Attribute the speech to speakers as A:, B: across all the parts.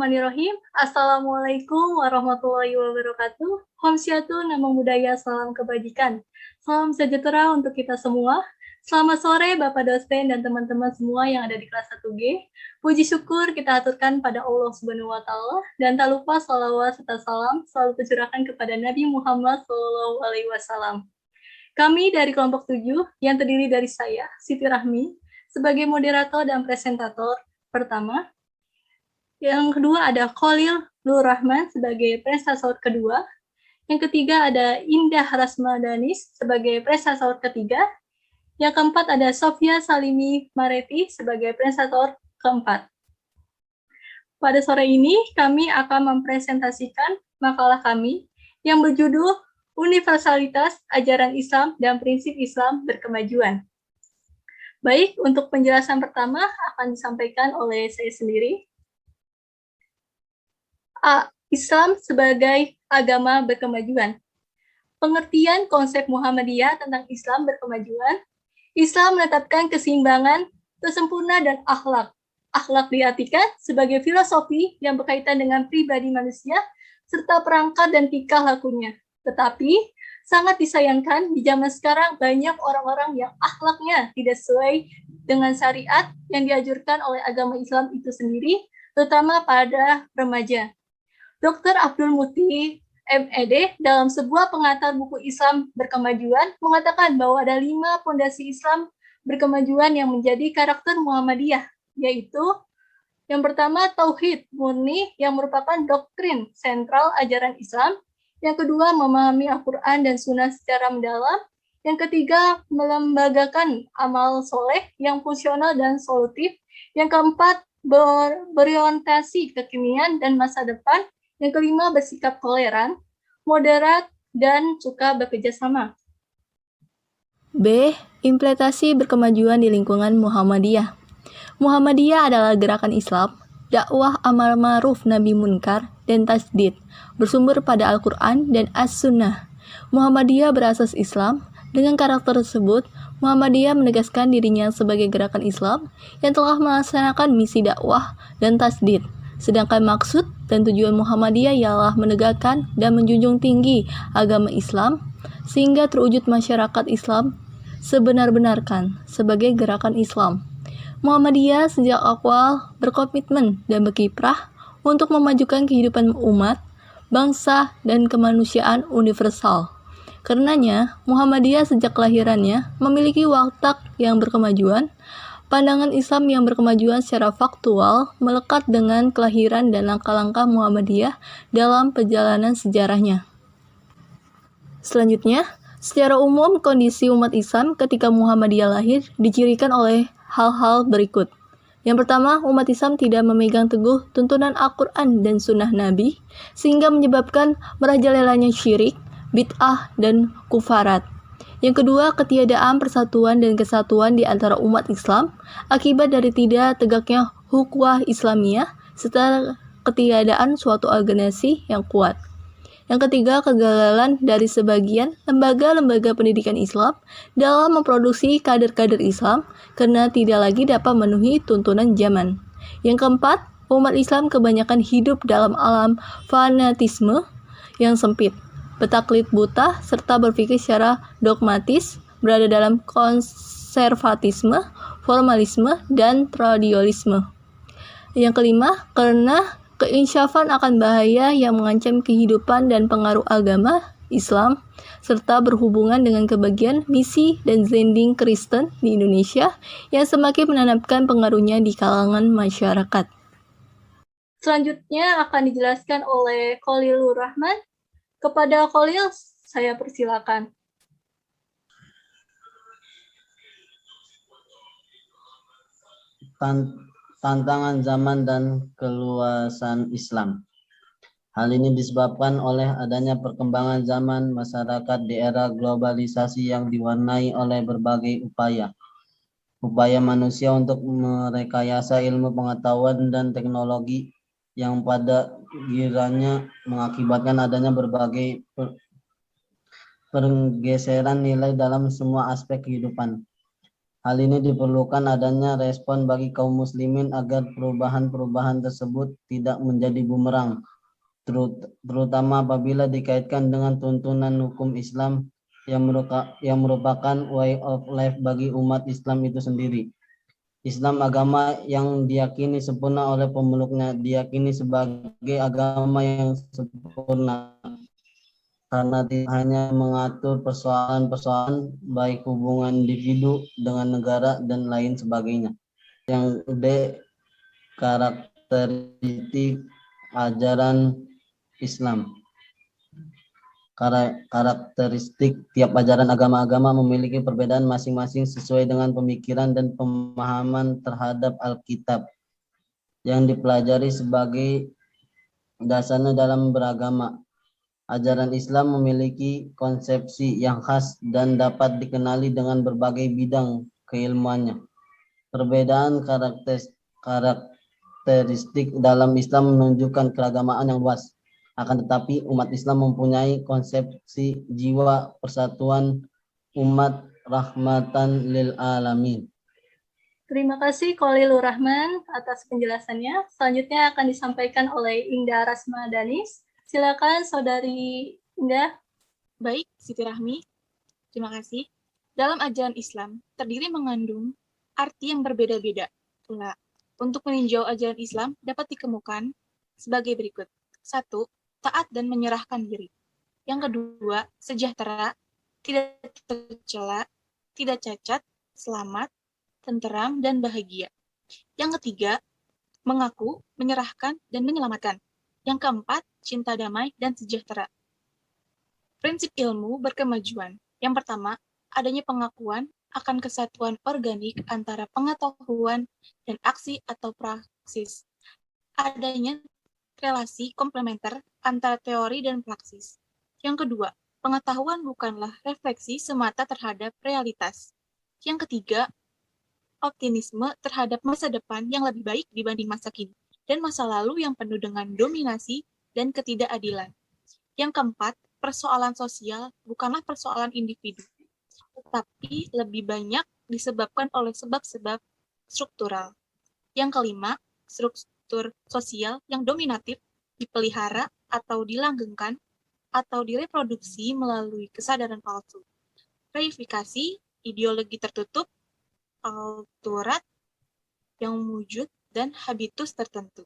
A: Bismillahirrahmanirrahim. Assalamualaikum warahmatullahi wabarakatuh. Om Syatu, Namo Buddhaya, salam kebajikan. Salam sejahtera untuk kita semua. Selamat sore Bapak dosen dan teman-teman semua yang ada di kelas 1G. Puji syukur kita aturkan pada Allah Subhanahu wa taala dan tak lupa shalawat serta salam selalu tercurahkan kepada Nabi Muhammad sallallahu alaihi wasallam. Kami dari kelompok 7 yang terdiri dari saya, Siti Rahmi, sebagai moderator dan presentator pertama. Yang kedua ada Khalil Nur Rahman sebagai presentator kedua. Yang ketiga ada Indah Rasmadanis sebagai presentator ketiga. Yang keempat ada Sofia Salimi Mareti sebagai presentator keempat. Pada sore ini kami akan mempresentasikan makalah kami yang berjudul Universalitas Ajaran Islam dan Prinsip Islam Berkemajuan. Baik, untuk penjelasan pertama akan disampaikan oleh saya sendiri. Islam sebagai agama berkemajuan. Pengertian konsep Muhammadiyah tentang Islam berkemajuan. Islam menetapkan keseimbangan, kesempurnaan, dan akhlak. Akhlak diartikan sebagai filosofi yang berkaitan dengan pribadi manusia, serta perangkat dan tingkah lakunya. Tetapi, sangat disayangkan di zaman sekarang banyak orang-orang yang akhlaknya tidak sesuai dengan syariat yang dianjurkan oleh agama Islam itu sendiri, terutama pada remaja. Dr. Abdul Muti, MED, dalam sebuah pengantar buku Islam Berkemajuan, mengatakan bahwa ada 5 fondasi Islam berkemajuan yang menjadi karakter Muhammadiyah, yaitu yang pertama, Tauhid murni yang merupakan doktrin sentral ajaran Islam. Yang kedua, memahami Al-Quran dan Sunnah secara mendalam. Yang ketiga, melembagakan amal soleh yang fungsional dan solutif. Yang keempat, berorientasi kekinian dan masa depan. Yang kelima, bersikap toleran, moderat, dan suka bekerja sama.
B: B. Implementasi berkemajuan di lingkungan Muhammadiyah. Muhammadiyah adalah gerakan Islam, dakwah amar ma'ruf nahi munkar, dan tasdid, bersumber pada Al-Quran dan As-Sunnah. Muhammadiyah berasas Islam. Dengan karakter tersebut, Muhammadiyah menegaskan dirinya sebagai gerakan Islam yang telah melaksanakan misi dakwah dan tasdid. Sedangkan maksud dan tujuan Muhammadiyah ialah menegakkan dan menjunjung tinggi agama Islam sehingga terwujud masyarakat Islam sebenar-benarkan sebagai gerakan Islam. Muhammadiyah sejak awal berkomitmen dan berkiprah untuk memajukan kehidupan umat, bangsa, dan kemanusiaan universal. Karenanya, Muhammadiyah sejak kelahirannya memiliki watak yang berkemajuan. Pandangan Islam yang berkemajuan secara faktual melekat dengan kelahiran dan langkah-langkah Muhammadiyah dalam perjalanan sejarahnya. Selanjutnya, secara umum kondisi umat Islam ketika Muhammadiyah lahir dicirikan oleh hal-hal berikut. Yang pertama, umat Islam tidak memegang teguh tuntunan Al-Quran dan Sunnah Nabi, sehingga menyebabkan merajalelanya syirik, bid'ah, dan kufarat. Yang kedua, ketiadaan persatuan dan kesatuan di antara umat Islam akibat dari tidak tegaknya ukhuwah Islamiyah serta ketiadaan suatu organisasi yang kuat. Yang ketiga, kegagalan dari sebagian lembaga-lembaga pendidikan Islam dalam memproduksi kader-kader Islam karena tidak lagi dapat memenuhi tuntunan zaman. Yang keempat, umat Islam kebanyakan hidup dalam alam fanatisme yang sempit, bertaklid buta, serta berpikir secara dogmatis, berada dalam konservatisme, formalisme, dan tradisionalisme. Yang kelima, karena keinsyafan akan bahaya yang mengancam kehidupan dan pengaruh agama Islam, serta berhubungan dengan kebagian misi dan zending Kristen di Indonesia yang semakin menanamkan pengaruhnya di kalangan masyarakat.
A: Selanjutnya akan dijelaskan oleh Khalilur Rahman. Kepada Khalil, saya persilakan.
C: Tantangan zaman dan keluasan Islam. Hal ini disebabkan oleh adanya perkembangan zaman masyarakat di era globalisasi yang diwarnai oleh berbagai upaya manusia untuk merekayasa ilmu pengetahuan dan teknologi yang pada gilirannya mengakibatkan adanya berbagai pergeseran nilai dalam semua aspek kehidupan. Hal ini diperlukan adanya respon bagi kaum muslimin agar perubahan-perubahan tersebut tidak menjadi bumerang, terutama apabila dikaitkan dengan tuntunan hukum Islam yang merupakan way of life bagi umat Islam itu sendiri. Islam agama yang diyakini sempurna oleh pemeluknya, diyakini sebagai agama yang sempurna karena tidak hanya mengatur persoalan-persoalan baik hubungan individu dengan negara dan lain sebagainya. Yang D, karakteristik ajaran Islam. Karakteristik tiap ajaran agama-agama memiliki perbedaan masing-masing sesuai dengan pemikiran dan pemahaman terhadap Alkitab yang dipelajari sebagai dasarnya dalam beragama. Ajaran Islam memiliki konsepsi yang khas dan dapat dikenali dengan berbagai bidang keilmuannya. Perbedaan karakteristik dalam Islam menunjukkan keragamaan yang luas. Akan tetapi umat Islam mempunyai konsepsi jiwa persatuan umat rahmatan lil alamin.
A: Terima kasih Khalilur Rahman atas penjelasannya. Selanjutnya akan disampaikan oleh Indah Rasma Danis. Silakan Saudari Indah.
D: Baik, Siti Rahmi. Terima kasih. Dalam ajaran Islam, terdiri mengandung arti yang berbeda-beda pula. Untuk meninjau ajaran Islam dapat dikemukakan sebagai berikut. 1. Taat dan menyerahkan diri. Yang kedua, sejahtera, tidak tercela, tidak cacat, selamat, tenteram, dan bahagia. Yang ketiga, mengaku, menyerahkan, dan menyelamatkan. Yang keempat, cinta damai dan sejahtera. Prinsip ilmu berkemajuan. Yang pertama, adanya pengakuan akan kesatuan organik antara pengetahuan dan aksi atau praksis. Adanya relasi komplementer antara teori dan praksis. Yang kedua, pengetahuan bukanlah refleksi semata terhadap realitas. Yang ketiga, optimisme terhadap masa depan yang lebih baik dibanding masa kini, dan masa lalu yang penuh dengan dominasi dan ketidakadilan. Yang keempat, persoalan sosial bukanlah persoalan individu, tetapi lebih banyak disebabkan oleh sebab-sebab struktural. Yang kelima, struktur sosial yang dominatif dipelihara atau dilanggengkan atau direproduksi melalui kesadaran palsu, reifikasi, ideologi tertutup, alturat yang wujud, dan habitus tertentu.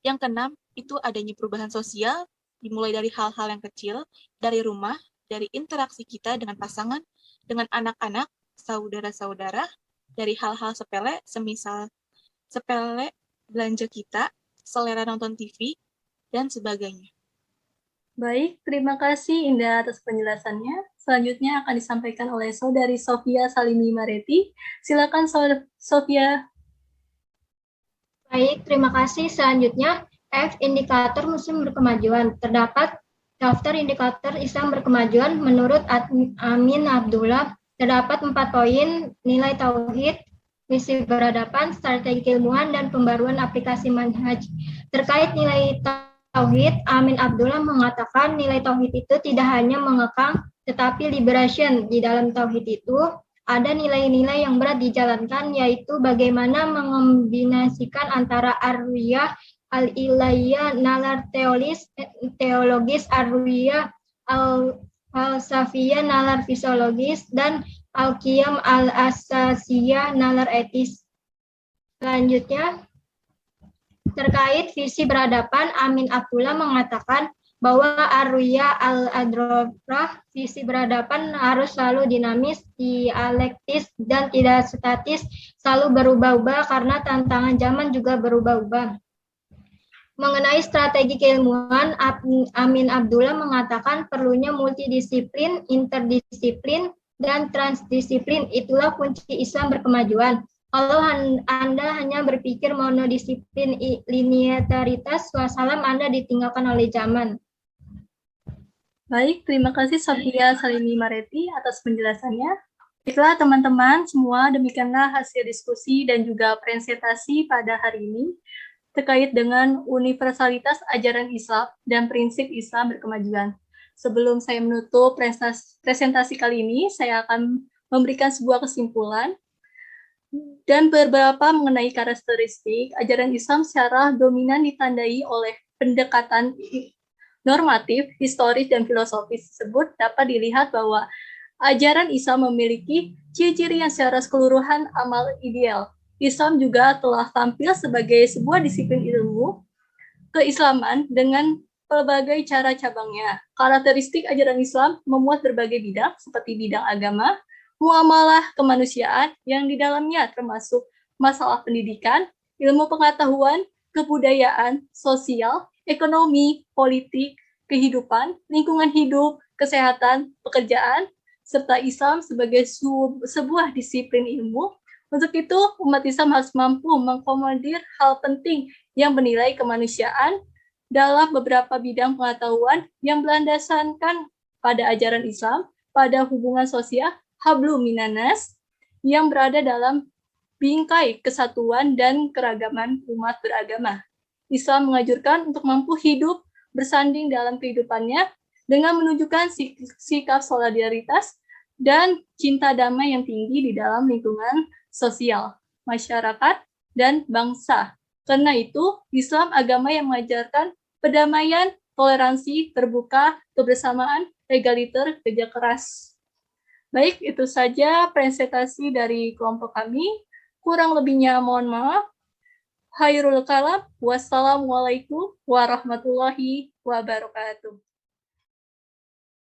D: Yang keenam, itu adanya perubahan sosial, dimulai dari hal-hal yang kecil, dari rumah, dari interaksi kita dengan pasangan, dengan anak-anak, saudara-saudara, dari hal-hal sepele, semisal sepele belanja kita, selera nonton TV, dan sebagainya.
A: Baik, terima kasih Indah atas penjelasannya. Selanjutnya akan disampaikan oleh Saudari Sofia Salimi Mareti. Silakan Sofia.
E: Baik, terima kasih. Selanjutnya, F. Indikator Muslim berkemajuan. Terdapat daftar indikator Islam berkemajuan menurut Amin Abdullah. Terdapat 4 poin: nilai tauhid, misi berhadapan, strategi keilmuan, dan pembaruan aplikasi manhaj. Terkait nilai tauhid, Amin Abdullah mengatakan nilai tauhid itu tidak hanya mengekang, tetapi liberation. Di dalam tauhid itu ada nilai-nilai yang berat dijalankan, yaitu bagaimana mengombinasikan antara ar-ru'yah al-ilahiyah, nalar teologis, ar-ru'yah al-falsafiyah, nalar fisiologis, dan al-qiyam al-asasiyah, nalar etis. Selanjutnya, terkait visi berhadapan, Amin Abdullah mengatakan bahwa ar-ru'yah al-adrofah, visi berhadapan harus selalu dinamis, dialektis, dan tidak statis, selalu berubah-ubah karena tantangan zaman juga berubah-ubah. Mengenai strategi keilmuan, Amin Abdullah mengatakan perlunya multidisiplin, interdisiplin, dan transdisiplin. Itulah kunci Islam berkemajuan. Kalau Anda hanya berpikir monodisiplin linearitas, wassalam, Anda ditinggalkan oleh zaman.
A: Baik, terima kasih Sofia Salimi Mareti atas penjelasannya. Baiklah teman-teman semua, demikianlah hasil diskusi dan juga presentasi pada hari ini terkait dengan universalitas ajaran Islam dan prinsip Islam berkemajuan. Sebelum saya menutup presentasi kali ini, saya akan memberikan sebuah kesimpulan. Dan beberapa mengenai karakteristik ajaran Islam secara dominan ditandai oleh pendekatan normatif, historis, dan filosofis tersebut dapat dilihat bahwa ajaran Islam memiliki ciri-ciri yang secara keseluruhan amal ideal. Islam juga telah tampil sebagai sebuah disiplin ilmu keislaman dengan berbagai cara cabangnya. Karakteristik ajaran Islam memuat berbagai bidang seperti bidang agama, muamalah kemanusiaan yang di dalamnya termasuk masalah pendidikan, ilmu pengetahuan, kebudayaan, sosial, ekonomi, politik, kehidupan, lingkungan hidup, kesehatan, pekerjaan, serta Islam sebagai sebuah disiplin ilmu. Untuk itu, umat Islam harus mampu mengakomodir hal penting yang bernilai kemanusiaan dalam beberapa bidang pengetahuan yang berlandaskan pada ajaran Islam, pada hubungan sosial, hablum minanas, yang berada dalam bingkai kesatuan dan keragaman umat beragama. Islam menganjurkan untuk mampu hidup bersanding dalam kehidupannya dengan menunjukkan sikap solidaritas dan cinta damai yang tinggi di dalam lingkungan sosial, masyarakat, dan bangsa. Karena itu, Islam agama yang mengajarkan perdamaian, toleransi, terbuka, kebersamaan, egaliter, kerja keras. Baik, itu saja presentasi dari kelompok kami. Kurang lebihnya mohon maaf. Khairul kalam. Wassalamualaikum warahmatullahi wabarakatuh.